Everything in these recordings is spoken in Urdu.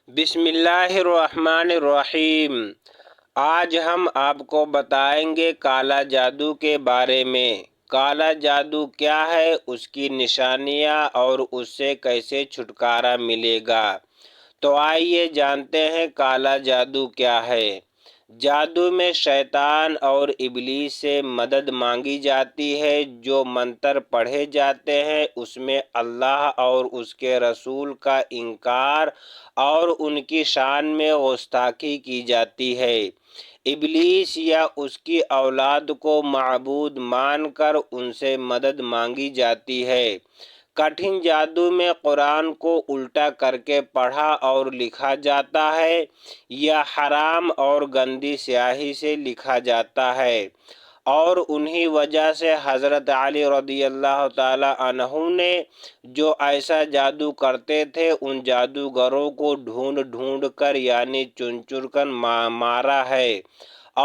بسم اللہ الرحمن الرحیم۔ آج ہم آپ کو بتائیں گے کالا جادو کے بارے میں۔ کالا جادو کیا ہے، اس کی نشانیاں اور اس سے کیسے چھٹکارا ملے گا۔ تو آئیے جانتے ہیں کالا جادو کیا ہے۔ جادو میں شیطان اور ابلیس سے مدد مانگی جاتی ہے۔ جو منتر پڑھے جاتے ہیں اس میں اللہ اور اس کے رسول کا انکار اور ان کی شان میں گستاخی کی جاتی ہے۔ ابلیس یا اس کی اولاد کو معبود مان کر ان سے مدد مانگی جاتی ہے۔ کٹھن جادو میں قرآن کو الٹا کر کے پڑھا اور لکھا جاتا ہے یا حرام اور گندی سیاہی سے لکھا جاتا ہے، اور انہی وجہ سے حضرت علی رضی اللہ تعالی عنہ نے جو ایسا جادو کرتے تھے ان جادوگروں کو ڈھونڈ ڈھونڈ کر یعنی چن چن کر مارا ہے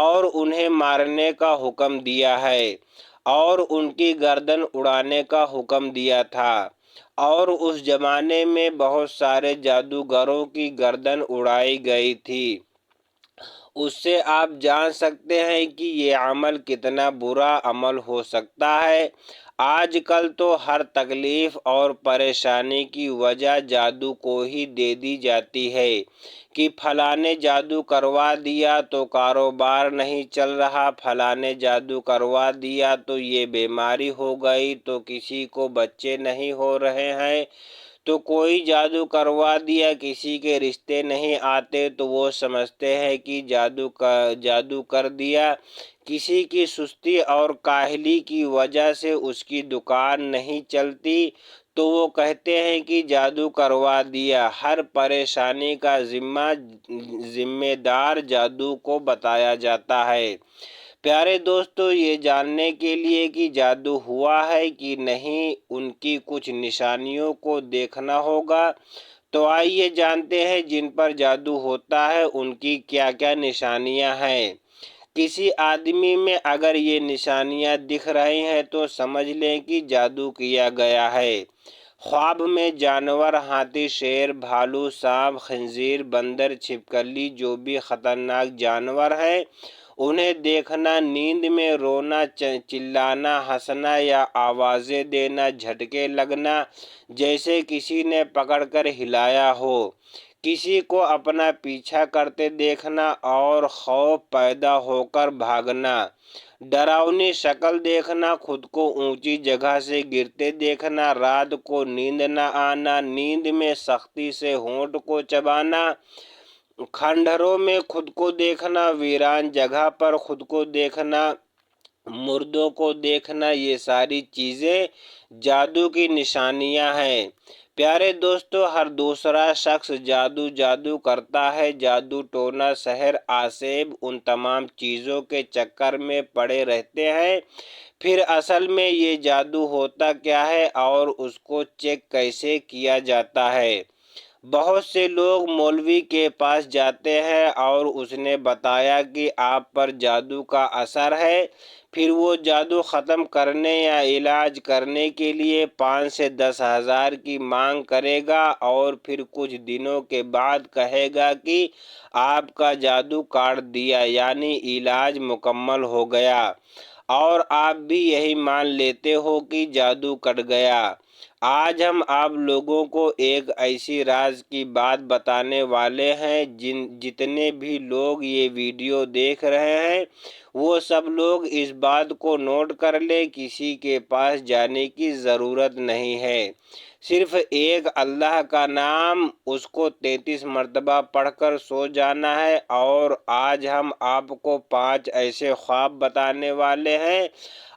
اور انہیں مارنے کا حکم دیا ہے اور ان کی گردن اڑانے کا حکم دیا تھا، اور اس زمانے میں بہت سارے جادوگروں کی گردن اڑائی گئی تھی۔ اس سے آپ جان سکتے ہیں کہ یہ عمل کتنا برا عمل ہو سکتا ہے۔ آج کل تو ہر تکلیف اور پریشانی کی وجہ جادو کو ہی دے دی جاتی ہے کہ فلاں نے جادو کروا دیا تو کاروبار نہیں چل رہا، فلاں نے جادو کروا دیا تو یہ بیماری ہو گئی، تو کسی کو بچے نہیں ہو رہے ہیں، تو کوئی جادو کروا دیا، کسی کے رشتے نہیں آتے تو وہ سمجھتے ہیں کہ جادو کر دیا۔ کسی کی سستی اور کاہلی کی وجہ سے اس کی دکان نہیں چلتی تو وہ کہتے ہیں کہ جادو کروا دیا۔ ہر پریشانی کا ذمہ دار جادو کو بتایا جاتا ہے۔ پیارے دوستو، یہ جاننے کے لیے کہ جادو ہوا ہے کہ نہیں ان کی کچھ نشانیوں کو دیکھنا ہوگا۔ تو آئیے جانتے ہیں جن پر جادو ہوتا ہے ان کی کیا کیا نشانیاں ہیں۔ کسی آدمی میں اگر یہ نشانیاں دکھ رہی ہیں تو سمجھ لیں کہ جادو کیا گیا ہے۔ خواب میں جانور، ہاتھی، شیر، بھالو، سانپ، خنزیر، بندر، چھپکلی، جو بھی خطرناک جانور ہیں انہیں دیکھنا، نیند میں رونا، چلانا، ہنسنا یا آوازیں دینا، جھٹکے لگنا جیسے کسی نے پکڑ کر ہلایا ہو، کسی کو اپنا پیچھا کرتے دیکھنا اور خوف پیدا ہو کر بھاگنا، ڈراؤنی شکل دیکھنا، خود کو اونچی جگہ سے گرتے دیکھنا، رات کو نیند نہ آنا، نیند میں سختی سے ہونٹ کو چبانا، کھنڈروں میں خود کو دیکھنا، ویران جگہ پر خود کو دیکھنا، مردوں کو دیکھنا، یہ ساری چیزیں جادو کی نشانیاں ہیں۔ پیارے دوستو، ہر دوسرا شخص جادو کرتا ہے۔ جادو ٹونا، سحر، آسیب، ان تمام چیزوں کے چکر میں پڑے رہتے ہیں۔ پھر اصل میں یہ جادو ہوتا کیا ہے اور اس کو چیک کیسے کیا جاتا ہے۔ بہت سے لوگ مولوی کے پاس جاتے ہیں اور اس نے بتایا کہ آپ پر جادو کا اثر ہے، پھر وہ جادو ختم کرنے یا علاج کرنے کے لیے 5 سے 10 ہزار کی مانگ کرے گا اور پھر کچھ دنوں کے بعد کہے گا کہ آپ کا جادو کاٹ دیا، یعنی علاج مکمل ہو گیا، اور آپ بھی یہی مان لیتے ہو کہ جادو کٹ گیا۔ آج ہم آپ لوگوں کو ایک ایسی راز کی بات بتانے والے ہیں۔ جتنے بھی لوگ یہ ویڈیو دیکھ رہے ہیں وہ سب لوگ اس بات کو نوٹ کر لیں، کسی کے پاس جانے کی ضرورت نہیں ہے، صرف ایک اللہ کا نام، اس کو 33 مرتبہ پڑھ کر سو جانا ہے۔ اور آج ہم آپ کو 5 ایسے خواب بتانے والے ہیں،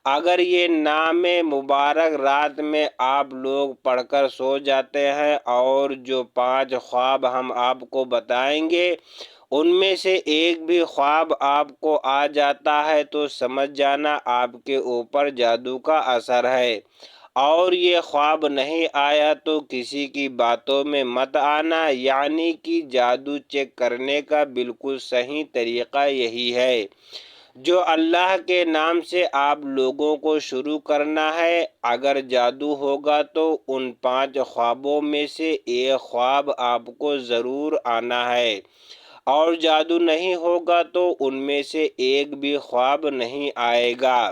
اگر یہ نام مبارک رات میں آپ لوگ پڑھ کر سو جاتے ہیں اور جو 5 خواب ہم آپ کو بتائیں گے ان میں سے ایک بھی خواب آپ کو آ جاتا ہے تو سمجھ جانا آپ کے اوپر جادو کا اثر ہے، اور یہ خواب نہیں آیا تو کسی کی باتوں میں مت آنا، یعنی کہ جادو چیک کرنے کا بالکل صحیح طریقہ یہی ہے۔ جو اللہ کے نام سے آپ لوگوں کو شروع کرنا ہے۔ اگر جادو ہوگا تو ان 5 خوابوں میں سے ایک خواب آپ کو ضرور آنا ہے، اور جادو نہیں ہوگا تو ان میں سے ایک بھی خواب نہیں آئے گا۔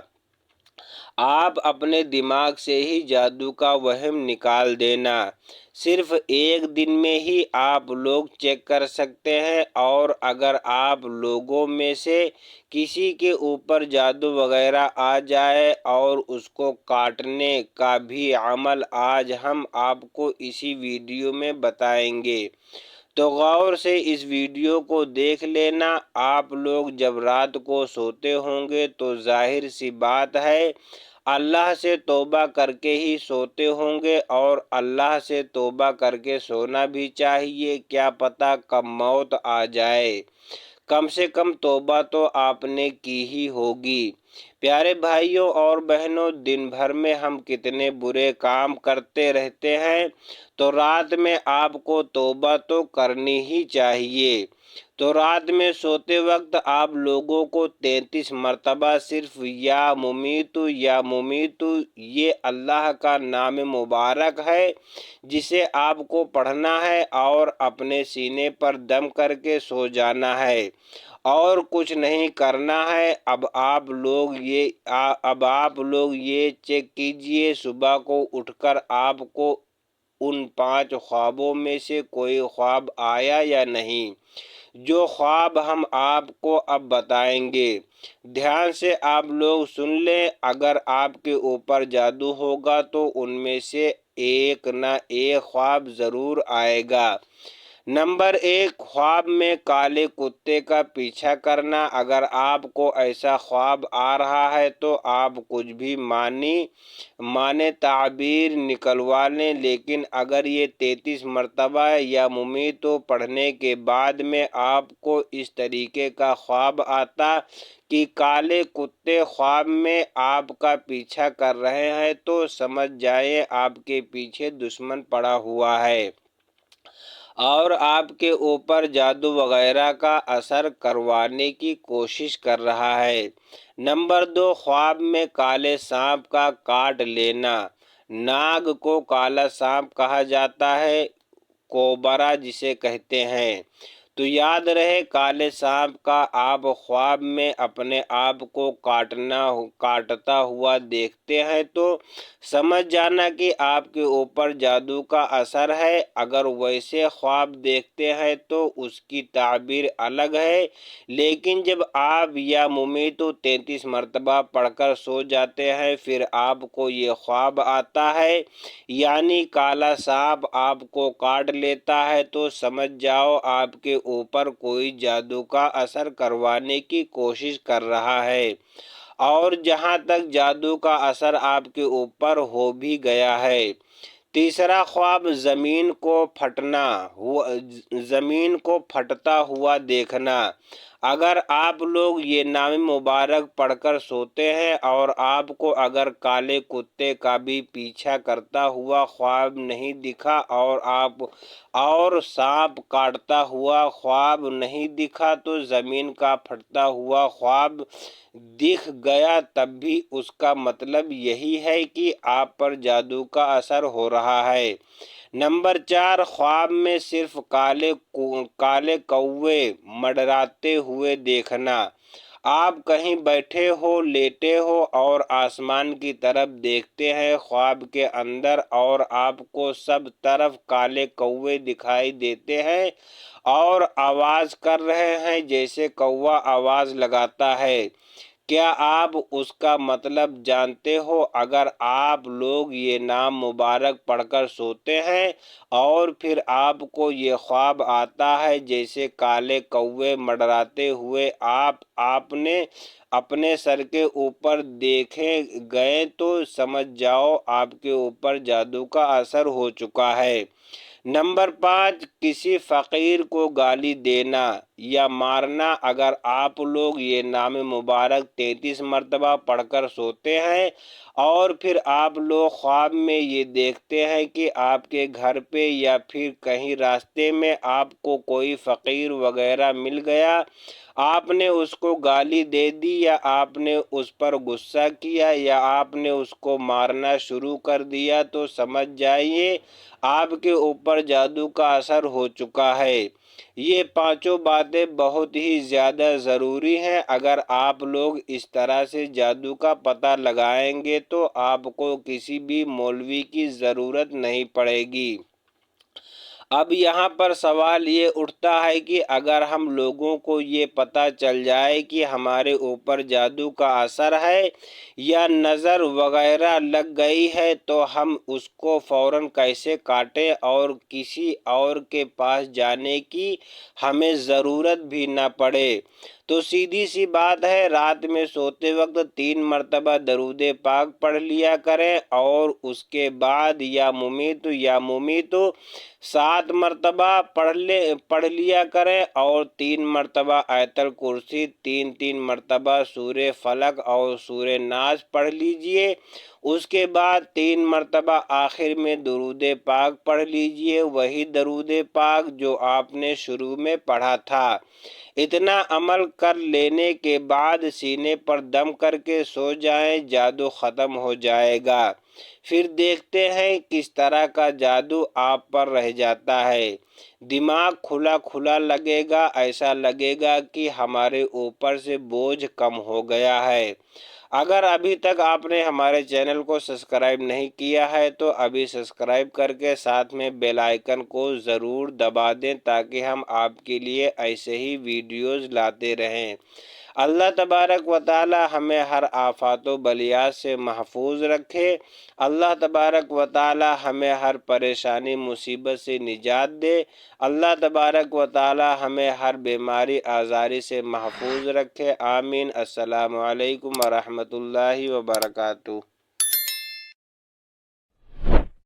آپ اپنے دماغ سے ہی جادو کا وہم نکال دینا۔ صرف ایک دن میں ہی آپ لوگ چیک کر سکتے ہیں، اور اگر آپ لوگوں میں سے کسی کے اوپر جادو وغیرہ آ جائے اور اس کو کاٹنے کا بھی عمل آج ہم آپ کو اسی ویڈیو میں بتائیں گے، تو غور سے اس ویڈیو کو دیکھ لینا۔ آپ لوگ جب رات کو سوتے ہوں گے تو ظاہر سی بات ہے اللہ سے توبہ کر کے ہی سوتے ہوں گے، اور اللہ سے توبہ کر کے سونا بھی چاہیے، کیا پتہ کب موت آ جائے۔ کم سے کم توبہ تو آپ نے کی ہی ہوگی۔ پیارے بھائیوں اور بہنوں، دن بھر میں ہم کتنے برے کام کرتے رہتے ہیں، تو رات میں آپ کو توبہ تو کرنی ہی چاہیے۔ تو رات میں سوتے وقت آپ لوگوں کو 33 مرتبہ صرف یا ممیتو یا ممیتو، یہ اللہ کا نام مبارک ہے جسے آپ کو پڑھنا ہے اور اپنے سینے پر دم کر کے سو جانا ہے، اور کچھ نہیں کرنا ہے۔ اب آپ لوگ یہ چیک کیجئے صبح کو اٹھ کر آپ کو ان 5 خوابوں میں سے کوئی خواب آیا یا نہیں۔ جو خواب ہم آپ کو اب بتائیں گے، دھیان سے آپ لوگ سن لیں۔ اگر آپ کے اوپر جادو ہوگا تو ان میں سے ایک نہ ایک خواب ضرور آئے گا۔ نمبر 1، خواب میں کالے کتے کا پیچھا کرنا۔ اگر آپ کو ایسا خواب آ رہا ہے تو آپ کچھ بھی معنی تعبیر نکلوا لیں، لیکن اگر یہ 33 مرتبہ یا ممیتو پڑھنے کے بعد میں آپ کو اس طریقے کا خواب آتا کہ کالے کتے خواب میں آپ کا پیچھا کر رہے ہیں، تو سمجھ جائیں آپ کے پیچھے دشمن پڑا ہوا ہے اور آپ کے اوپر جادو وغیرہ کا اثر کروانے کی کوشش کر رہا ہے۔ نمبر 2، خواب میں کالے سانپ کا کاٹ لینا۔ ناگ کو کالا سانپ کہا جاتا ہے، کوبرا جسے کہتے ہیں۔ تو یاد رہے، کالے سانپ کا آپ خواب میں اپنے آپ کو کاٹتا ہوا دیکھتے ہیں تو سمجھ جانا کہ آپ کے اوپر جادو کا اثر ہے۔ اگر ویسے خواب دیکھتے ہیں تو اس کی تعبیر الگ ہے، لیکن جب آپ یا ممیتو 33 مرتبہ پڑھ کر سو جاتے ہیں، پھر آپ کو یہ خواب آتا ہے، یعنی کالا سانپ آپ کو کاٹ لیتا ہے، تو سمجھ جاؤ آپ کے اوپر کوئی جادو کا اثر کروانے کی کوشش کر رہا ہے، اور جہاں تک جادو کا اثر آپ کے اوپر ہو بھی گیا ہے۔ تیسرا خواب زمین کو پھٹتا ہوا دیکھنا۔ اگر آپ لوگ یہ نام مبارک پڑھ کر سوتے ہیں اور آپ کو اگر کالے کتے کا بھی پیچھا کرتا ہوا خواب نہیں دکھا اور سانپ کاٹتا ہوا خواب نہیں دکھا، تو زمین کا پھٹتا ہوا خواب دکھ گیا، تب بھی اس کا مطلب یہی ہے کہ آپ پر جادو کا اثر ہو رہا ہے۔ نمبر 4، خواب میں صرف کالے کوے منڈراتے ہوئے دیکھنا۔ آپ کہیں بیٹھے ہو، لیٹے ہو اور آسمان کی طرف دیکھتے ہیں خواب کے اندر، اور آپ کو سب طرف کالے کوے دکھائی دیتے ہیں اور آواز کر رہے ہیں جیسے کوا آواز لگاتا ہے۔ کیا آپ اس کا مطلب جانتے ہو؟ اگر آپ لوگ یہ نام مبارک پڑھ کر سوتے ہیں اور پھر آپ کو یہ خواب آتا ہے جیسے کالے کوے منڈراتے ہوئے آپ نے اپنے سر کے اوپر دیکھے گئے، تو سمجھ جاؤ آپ کے اوپر جادو کا اثر ہو چکا ہے۔ نمبر 5، کسی فقیر کو گالی دینا یا مارنا۔ اگر آپ لوگ یہ نام مبارک 33 مرتبہ پڑھ کر سوتے ہیں اور پھر آپ لوگ خواب میں یہ دیکھتے ہیں کہ آپ کے گھر پہ یا پھر کہیں راستے میں آپ کو کوئی فقیر وغیرہ مل گیا آپ نے اس کو گالی دے دی یا آپ نے اس پر غصہ کیا یا آپ نے اس کو مارنا شروع کر دیا تو سمجھ جائیے آپ کے اوپر جادو کا اثر ہو چکا ہے۔ یہ پانچوں باتیں بہت ہی زیادہ ضروری ہیں۔ اگر آپ لوگ اس طرح سے جادو کا پتہ لگائیں گے تو آپ کو کسی بھی مولوی کی ضرورت نہیں پڑے گی۔ اب یہاں پر سوال یہ اٹھتا ہے کہ اگر ہم لوگوں کو یہ پتہ چل جائے کہ ہمارے اوپر جادو کا اثر ہے یا نظر وغیرہ لگ گئی ہے تو ہم اس کو فوراً کیسے کاٹیں اور کسی اور کے پاس جانے کی ہمیں ضرورت بھی نہ پڑے؟ تو سیدھی سی بات ہے، رات میں سوتے وقت 3 مرتبہ درود پاک پڑھ لیا کریں اور اس کے بعد یا ممیتو 7 مرتبہ پڑھ لیا کریں اور 3 مرتبہ آیت الکرسی، 3 مرتبہ سورہ فلق اور سورہ ناس پڑھ لیجئے۔ اس کے بعد 3 مرتبہ آخر میں درود پاک پڑھ لیجئے، وہی درود پاک جو آپ نے شروع میں پڑھا تھا۔ اتنا عمل کر لینے کے بعد سینے پر دم کر کے سو جائیں، جادو ختم ہو جائے گا۔ پھر دیکھتے ہیں کس طرح کا جادو آپ پر رہ جاتا ہے۔ دماغ کھلا لگے گا، ایسا لگے گا کہ ہمارے اوپر سے بوجھ کم ہو گیا ہے۔ اگر ابھی تک آپ نے ہمارے چینل کو سبسکرائب نہیں کیا ہے تو ابھی سبسکرائب کر کے ساتھ میں بیل آئیکن کو ضرور دبا دیں تاکہ ہم آپ کے لیے ایسے ہی ویڈیوز لاتے رہیں۔ اللہ تبارک و تعالی ہمیں ہر آفات و بلیات سے محفوظ رکھے۔ اللہ تبارک و تعالی ہمیں ہر پریشانی مصیبت سے نجات دے۔ اللہ تبارک و تعالی ہمیں ہر بیماری آزاری سے محفوظ رکھے۔ آمین۔ السلام علیکم ورحمۃ اللہ وبرکاتہ۔